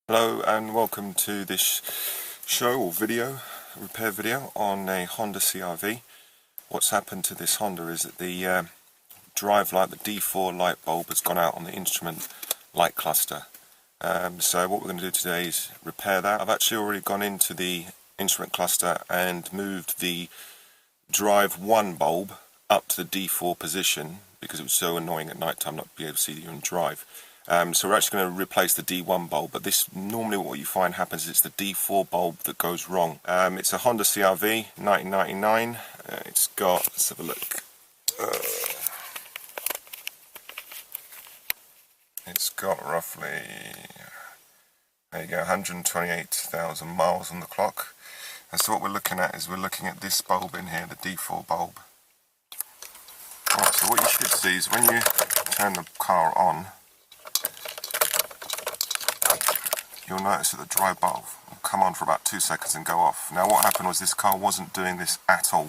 Hello and welcome to this show or video, repair video on a Honda CRV. What's happened to this Honda is that the drive light, the D4 light bulb, has gone out on the instrument light cluster. So what we're going to do today is repair that. I've actually already gone into the instrument cluster and moved the drive 1 bulb up to the D4 position because it was so annoying at night time not to be able to see that you're in drive. So we're actually going to replace the D1 bulb, but this normally what you find happens is it's the D4 bulb that goes wrong. It's a Honda CRV 1999. It's got, let's have a look. It's got roughly, there you go, 128,000 miles on the clock. And so what we're looking at is we're looking at this bulb in here, the D4 bulb. Right, so what you should see is when you turn the car on, you'll notice that the drive bulb will come on for about 2 seconds and go off. Now what happened was this car wasn't doing this at all.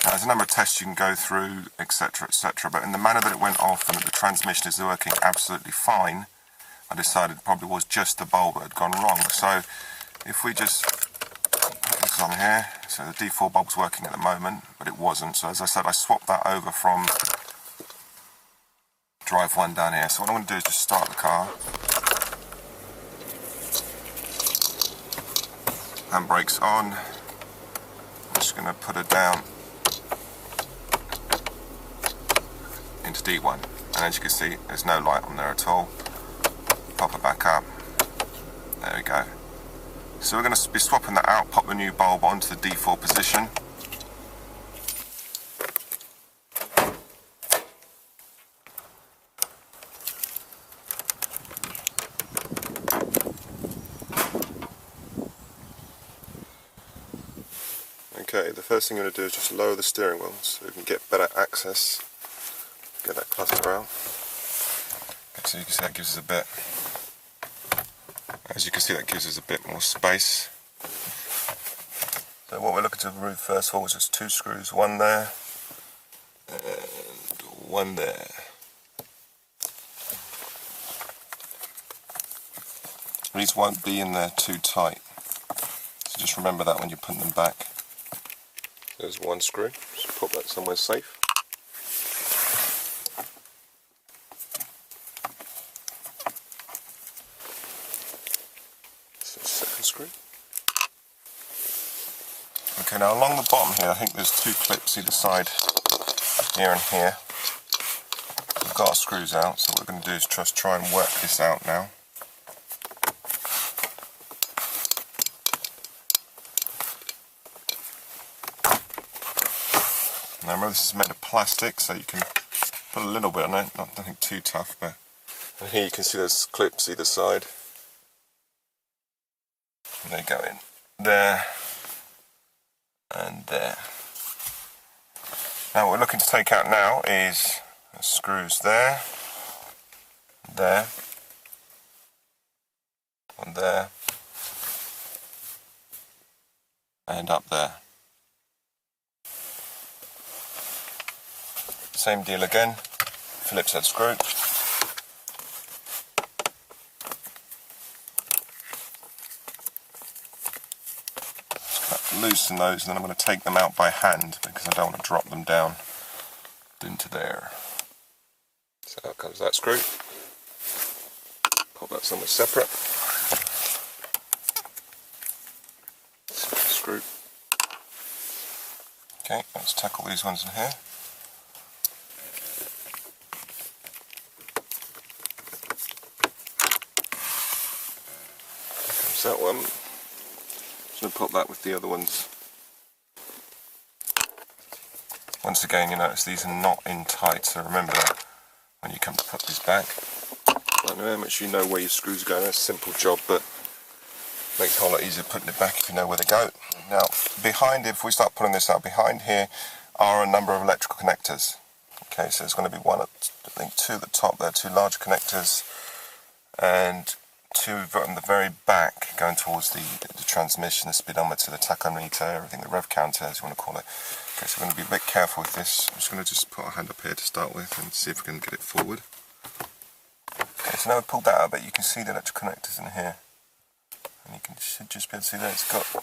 Now, there's a number of tests you can go through, etc, but in the manner that it went off and that the transmission is working absolutely fine, I decided it probably was just the bulb that had gone wrong. So if we just put this on here, so the D4 bulb's working at the moment, but it wasn't. So as I said, I swapped that over from drive 1 down here. So what I'm going to do is just start the car. Handbrake's on. I'm just going to put her down into D1, and as you can see there's no light on there at all. Pop it back up, there we go. So we're going to be swapping that out, pop the new bulb onto the D4 position. Okay, the first thing I'm going to do is just lower the steering wheel so we can get better access, get that cluster out. So you can see that gives us a bit, as you can see that gives us a bit more space. So what we're looking to remove first of all is just 2 screws, one there and one there. These won't be in there too tight, so just remember that when you're putting them back. There's one screw, just pop that somewhere safe. So second screw. Okay, now along the bottom here I think there's 2 clips either side, here and here. We've got our screws out, so what we're going to do is just try and work this out now. Now remember this is made of plastic, so you can put a little bit on it, nothing too tough, but and here you can see there's clips either side. And they go in there and there. Now what we're looking to take out now is the screws there, there, and there, and up there. Same deal again, Phillips head screw. Just loosen those, and then I'm going to take them out by hand because I don't want to drop them down into there. So out comes that screw. Pop that somewhere separate. Screw. Okay, let's tackle these ones in here. That one, just going to pop that with the other ones. Once again, you notice these are not in tight, so remember that when you come to put these back. I don't know how much you know where your screws are going. It's a simple job, but makes it a whole lot easier putting it back if you know where they go. Now, behind, if we start pulling this out, behind here are a number of electrical connectors. Okay, so there's going to be one, I think 2 at the top there, 2 large connectors, and 2 on the very back going towards the transmission, the speedometer, the tachometer, everything, the rev counter as you want to call it. Okay, so we're going to be a bit careful with this. I'm just going to just put our hand up here to start with and see if we can get it forward. Okay, so now we've pulled that out a bit, you can see the electrical connectors in here. and you should just be able to see that it's got a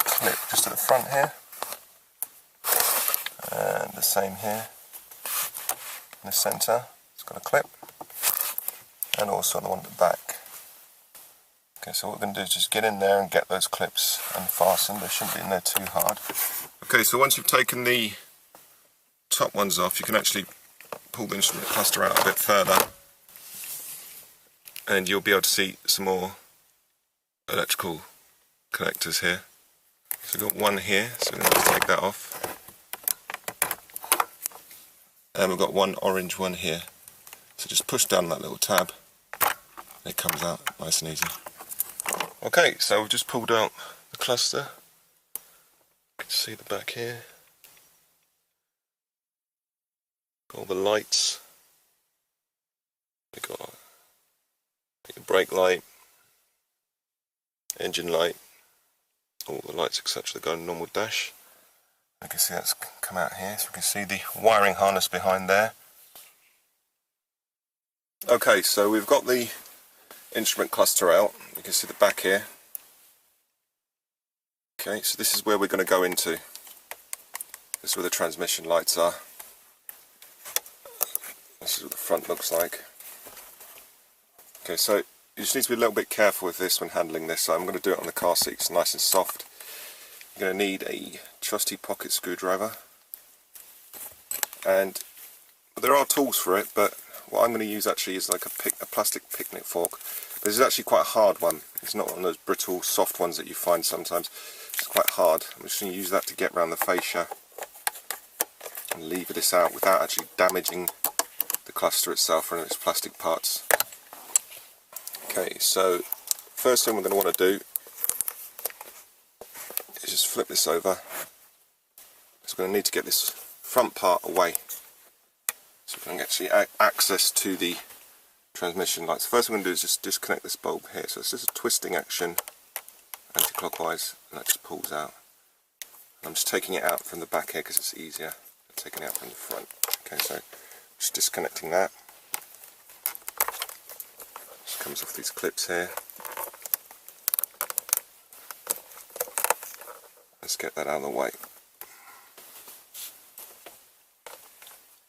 clip just at the front here, and the same here in the centre, it's got a clip, and also the one at the back. Okay, so what we're going to do is just get in there and get those clips unfastened. They shouldn't be in there too hard. Okay, so once you've taken the top ones off, you can actually pull the instrument cluster out a bit further, and you'll be able to see some more electrical connectors here. So we've got one here, so we're going to take that off. And we've got one orange one here. So just push down that little tab, and it comes out nice and easy. Okay, so we've just pulled out the cluster. You can see the back here. Got all the lights. We've got the brake light, engine light, all the lights etc. that go on a normal dash. You can see that's come out here, so you can see the wiring harness behind there. Okay, so we've got the instrument cluster out. You can see the back here. Okay, so this is where we're going to go into. This is where the transmission lights are. This is what the front looks like. Okay, so you just need to be a little bit careful with this when handling this. So I'm going to do it on the car seat, it's nice and soft. You're going to need a trusty pocket screwdriver, and there are tools for it, but what I'm going to use actually is like a plastic picnic fork. But this is actually quite a hard one. It's not one of those brittle, soft ones that you find sometimes. It's quite hard. I'm just going to use that to get around the fascia and lever this out without actually damaging the cluster itself or any of its plastic parts. Okay, so first thing we're going to want to do is just flip this over. So we're going to need to get this front part away so we can actually access to the transmission lights. First thing we're going to do is just disconnect this bulb here. So it's just a twisting action anti-clockwise, and that just pulls out. And I'm just taking it out from the back here because it's easier than taking it out from the front. Okay, so just disconnecting that. Just comes off these clips here. Let's get that out of the way.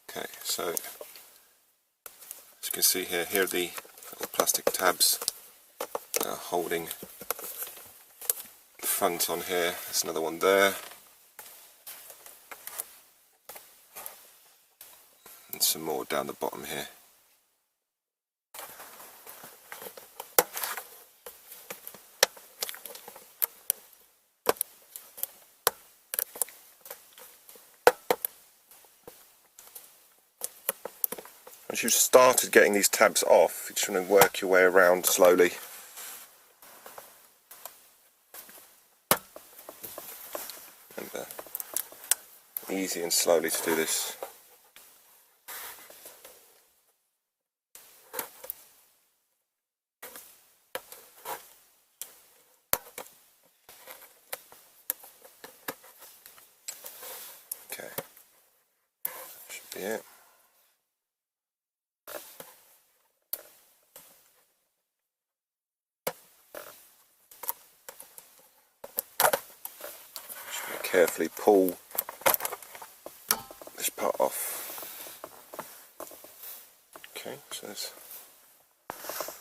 Okay, so as you can see here, here are the little plastic tabs that are holding the front on here. There's another one there. And some more down the bottom here. Once you've started getting these tabs off, you're just going to work your way around slowly. Remember, easy and slowly to do this. Okay, that should be it. Carefully pull this part off. Okay, so there's...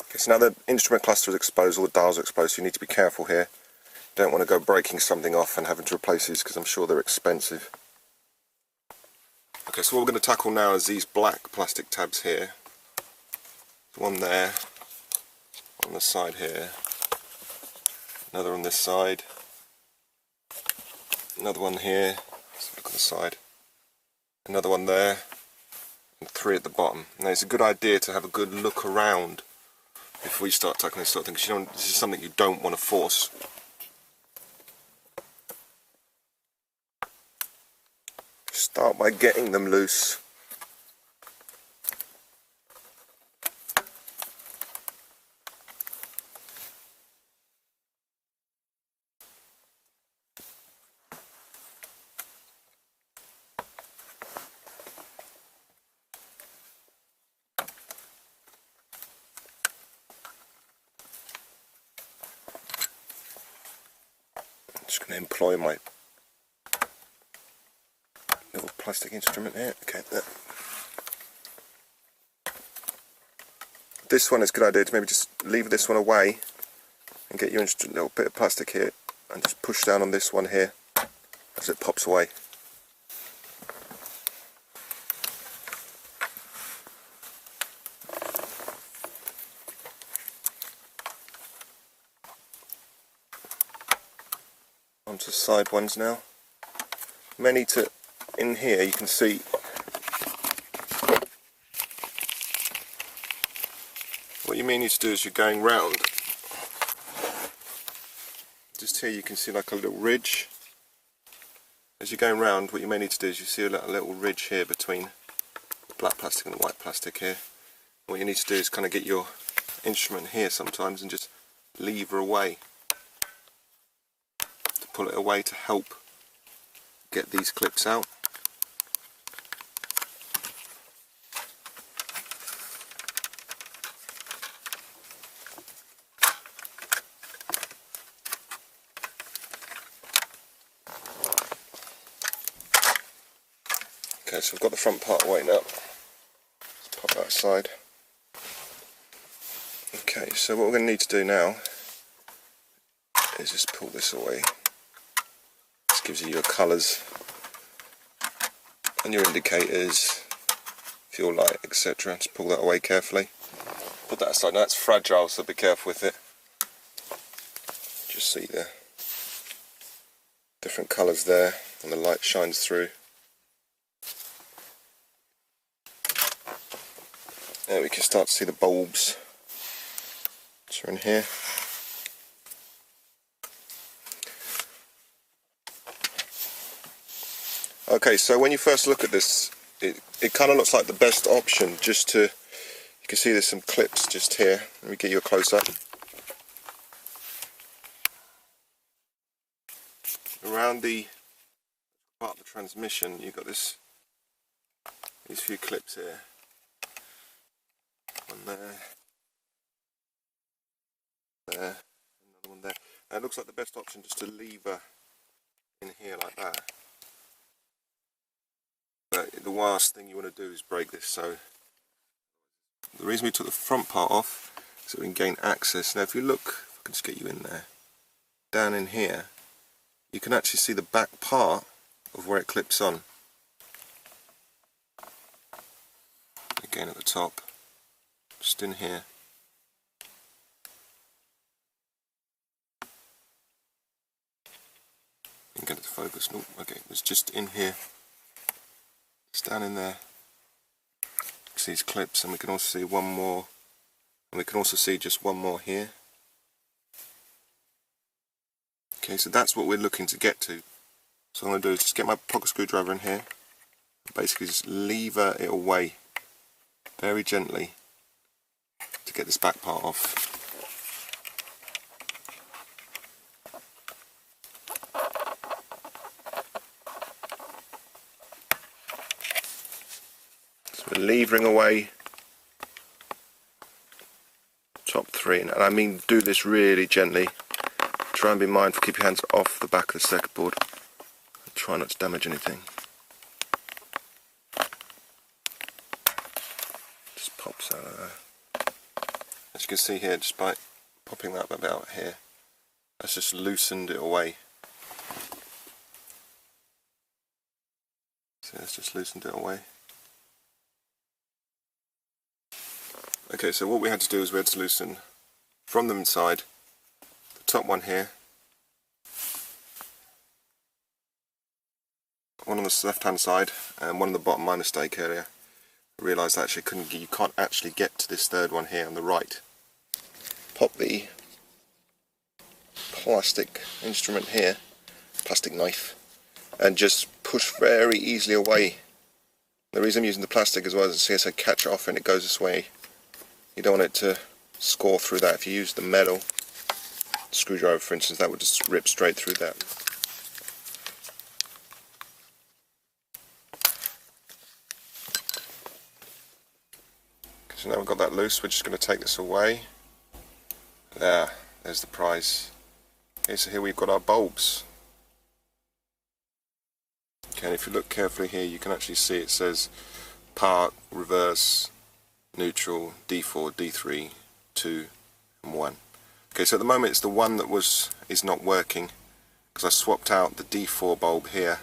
Okay, so now the instrument cluster is exposed, all the dials are exposed, so you need to be careful here. You don't want to go breaking something off and having to replace these because I'm sure they're expensive. Okay, so what we're going to tackle now is these black plastic tabs here. One there, one on the side here, another on this side. Another one here, let's look on the side, another one there, and 3 at the bottom. Now it's a good idea to have a good look around before you start tackling this sort of thing, because this is something you don't want to force. Start by getting them loose. Just going to employ my little plastic instrument here. Okay, there. This one is a good idea to maybe just leave this one away and get your little bit of plastic here and just push down on this one here as it pops away. Onto the side ones now. Many to in here you can see what you may need to do is you're going round. Just here you can see like a little ridge. As you're going round, what you may need to do is you see a little ridge here between the black plastic and the white plastic here. What you need to do is kind of get your instrument here sometimes and just lever away to pull it away to help get these clips out. Okay, so we've got the front part away now. Let's pop that aside. Okay, so what we're going to need to do now is just pull this away. This gives you your colours and your indicators, fuel light, etc. Just pull that away carefully. Put that aside. Now that's fragile, so be careful with it. Just see the different colours there and the light shines through. There we can start to see the bulbs which are in here. Okay, so when you first look at this, it kind of looks like the best option just to, you can see there's some clips just here. Let me get you a close up. Around the part of the transmission you've got these few clips here. One there, another one there. And it looks like the best option just to lever in here like that. But the worst thing you want to do is break this. So the reason we took the front part off is so we can gain access. Now if you look, if I can just get you in there, down in here, you can actually see the back part of where it clips on. Again at the top. Just in here. You can get it to focus. Nope, okay, it's just in here. It's down in there. You can see these clips, and we can also see one more, and we can also see just one more here. Okay, so that's what we're looking to get to. So what I'm going to do is just get my pocket screwdriver in here, basically just lever it away very gently to get this back part off. So we're levering away top three, and I mean do this really gently. Try and be mindful, keep your hands off the back of the circuit board. Try not to damage anything. Just pops out of there. As you can see here, just by popping that bit out here, that's just loosened it away. So it's just loosened it away. Okay, so what we had to do is we had to loosen from the inside the top one here, one on the left hand side and one on the bottom minor stake area. I realised I actually you can't actually get to this third one here on the right. Pop the plastic instrument here, plastic knife, and just push very easily away. The reason I'm using the plastic as well is to see I catch it off and it goes this way. You don't want it to score through that. If you use the metal screwdriver for instance, that would just rip straight through that. So now we've got that loose, we're just going to take this away. There's the prize. Okay, so here we've got our bulbs. Okay, and if you look carefully here, you can actually see it says park, reverse, neutral, D4, D3, 2 and 1. Okay, so at the moment it's the one that is not working, because I swapped out the D4 bulb here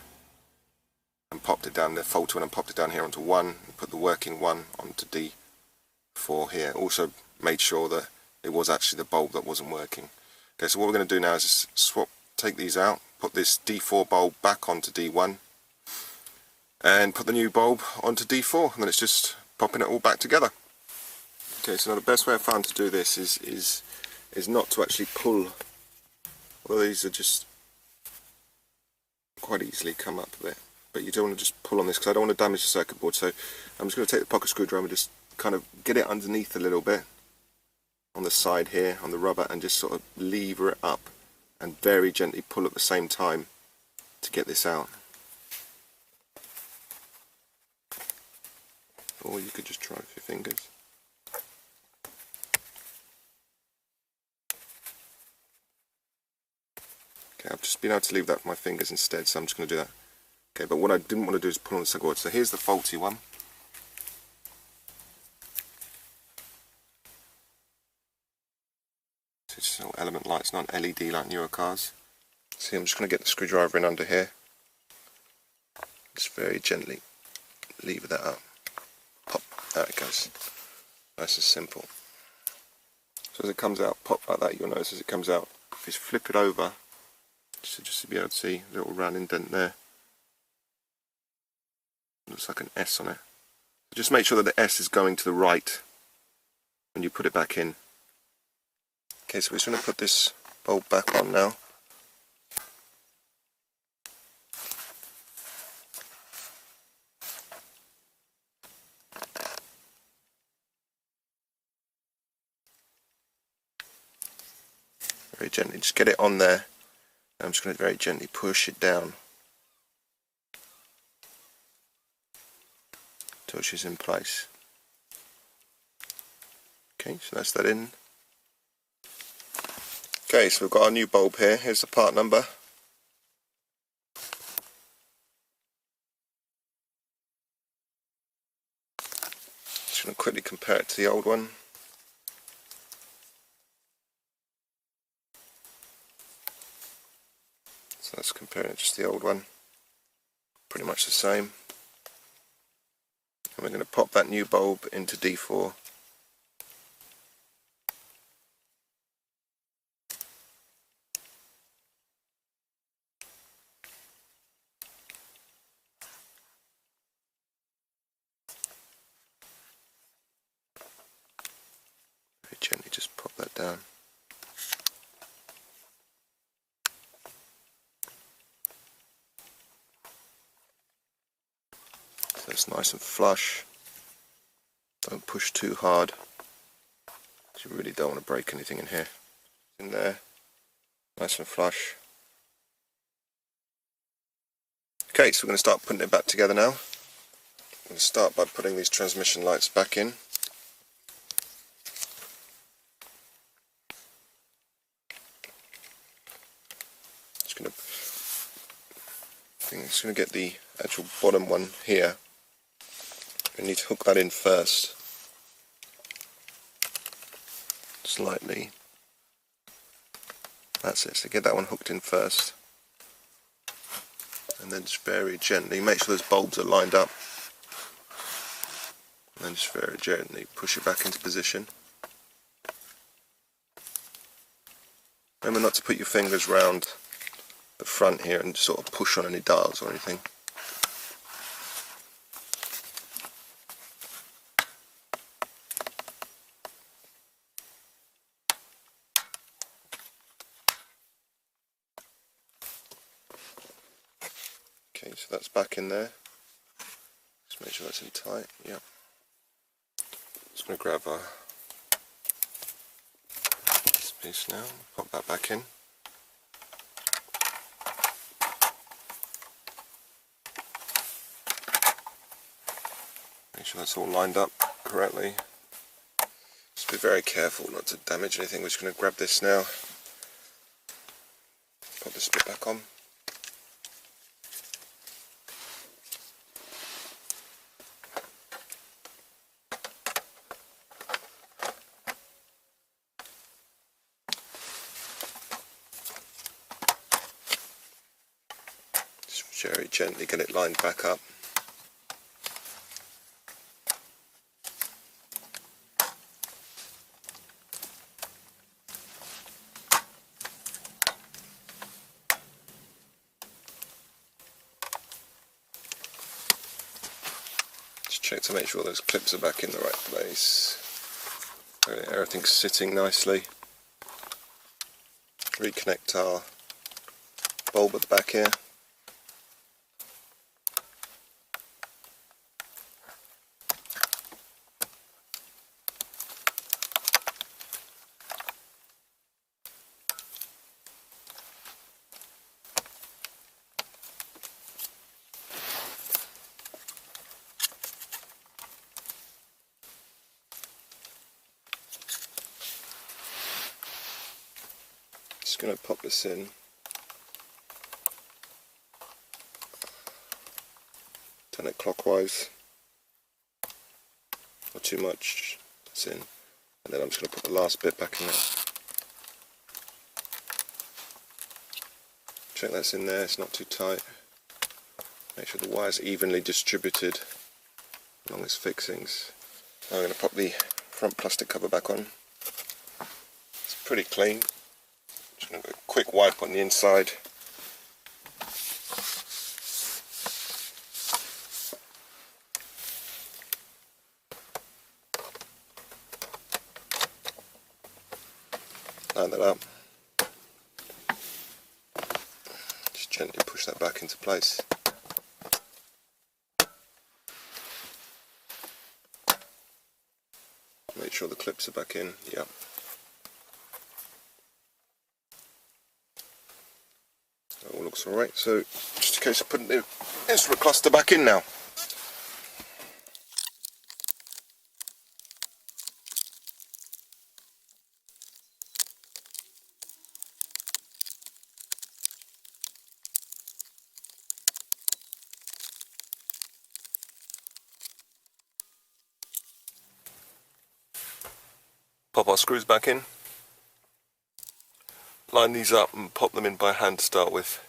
and popped it down there, faulty one, and popped it down here onto 1, and put the working one onto D4 here. Also made sure that it was actually the bulb that wasn't working. Okay, so what we're going to do now is just take these out, put this D4 bulb back onto D1, and put the new bulb onto D4, and then it's just popping it all back together. Okay, so now the best way I found to do this is not to actually pull. Well, these are just quite easily come up a bit, but you don't want to just pull on this because I don't want to damage the circuit board. So I'm just going to take the pocket screwdriver and just kind of get it underneath a little bit on the side here on the rubber, and just sort of lever it up and very gently pull at the same time to get this out. Or you could just try with your fingers. Okay, I've just been able to leave that with my fingers instead, so I'm just going to do that. Okay, but what I didn't want to do is pull on the circuit board. So here's the faulty one. So it's an element light, it's not an LED like newer cars. See, I'm just going to get the screwdriver in under here. Just very gently lever that up. Pop, there it goes. Nice and simple. So as it comes out, pop like that, you'll notice as it comes out, if you flip it over, just to be able to see a little round indent there. Looks like an S on it. Just make sure that the S is going to the right when you put it back in. Okay, so we're just going to put this bulb back on now. Very gently, just get it on there. I'm just going to very gently push it down until she's in place. Okay, so that's that in. Okay, so we've got our new bulb here. Here's the part number. Just going to quickly compare it to the old one. So let's compare it to just the old one. Pretty much the same. And we're going to pop that new bulb into D4. Very gently just pop that down. So it's nice and flush. Don't push too hard, because you really don't want to break anything in here. In there, nice and flush. Okay, so we're going to start putting it back together now. I'm going to start by putting these transmission lights back in. Just going to get the actual bottom one here. We need to hook that in first, slightly. That's it, so get that one hooked in first, and then just very gently make sure those bulbs are lined up, and then just very gently push it back into position. Remember not to put your fingers round the front here and sort of push on any dials or anything. Okay, so that's back in there. Just make sure that's in tight. Yep. Just going to grab this piece now, pop that back in. Make sure that's all lined up correctly. Just be very careful not to damage anything. We're just going to grab this now. Put this bit back on. very gently get it lined back up. Just check to make sure those clips are back in the right place. Everything's sitting nicely. Reconnect our bulb at the back here. Just going to pop this in. Turn it clockwise. Not too much. That's in. And then I'm just going to put the last bit back in there. Check that's in there, it's not too tight. Make sure the wire's evenly distributed along its fixings. Now I'm going to pop the front plastic cover back on. It's pretty clean. Just going to do a quick wipe on the inside. Line that up. Just gently push that back into place. Make sure the clips are back in. Yep. That all looks alright. So just a case of putting the instrument cluster back in now. Pop our screws back in, line these up and pop them in by hand to start with.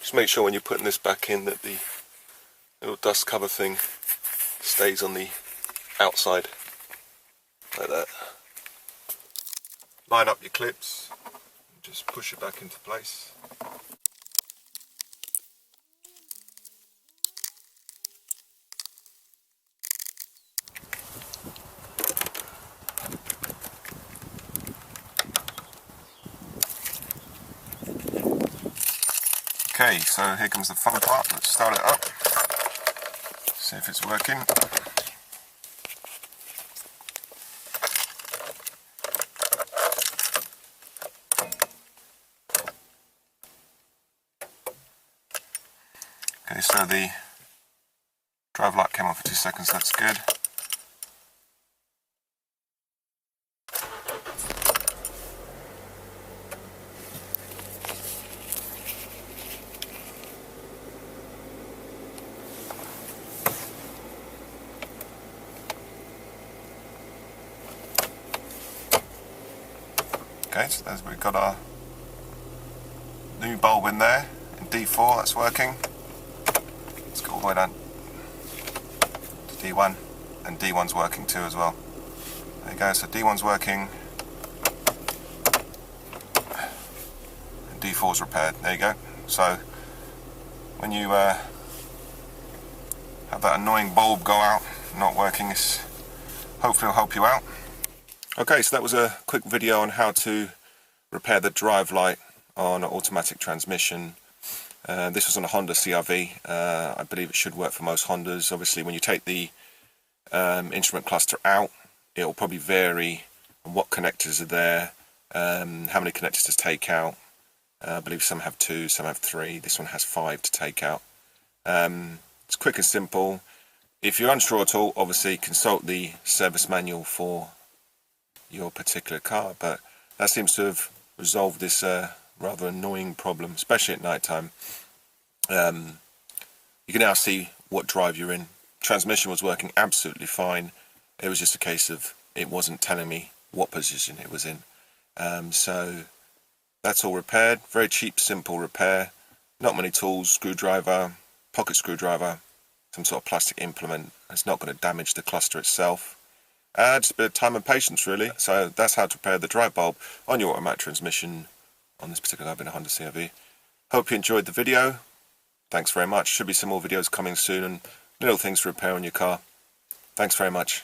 Just make sure when you're putting this back in that the little dust cover thing stays on the outside, like that. Line up your clips, and just push it back into place. Okay, so here comes the fun part. Let's start it up, see if it's working. Okay, so the drive light came on for 2 seconds, that's good. Okay, so there's, we've got our new bulb in there, in D4, that's working. Let's go all the way down to D1, and D1's working too as well. There you go, so D1's working, and D4's repaired, there you go. So, when you have that annoying bulb go out, not working, this hopefully will help you out. Okay, so that was a quick video on how to repair the drive light on an automatic transmission. This was on a Honda CRV. I believe it should work for most Hondas. Obviously, when you take the instrument cluster out, it will probably vary on what connectors are there, how many connectors to take out. I believe some have 2, some have 3. This one has 5 to take out. It's quick and simple. If you're unsure at all, obviously consult the service manual for your particular car, but that seems to have resolved this rather annoying problem, especially at night time. You can now see what drive you're in. Transmission was working absolutely fine. It was just a case of it wasn't telling me what position it was in. So that's all repaired. Very cheap, simple repair. Not many tools, screwdriver, pocket screwdriver, some sort of plastic implement. It's not going to damage the cluster itself. Just a bit of time and patience really. So that's how to repair the drive bulb on your automatic transmission on this particular car in a Honda CRV. Hope you enjoyed the video. Thanks very much. Should be some more videos coming soon and little things to repair on your car. Thanks very much.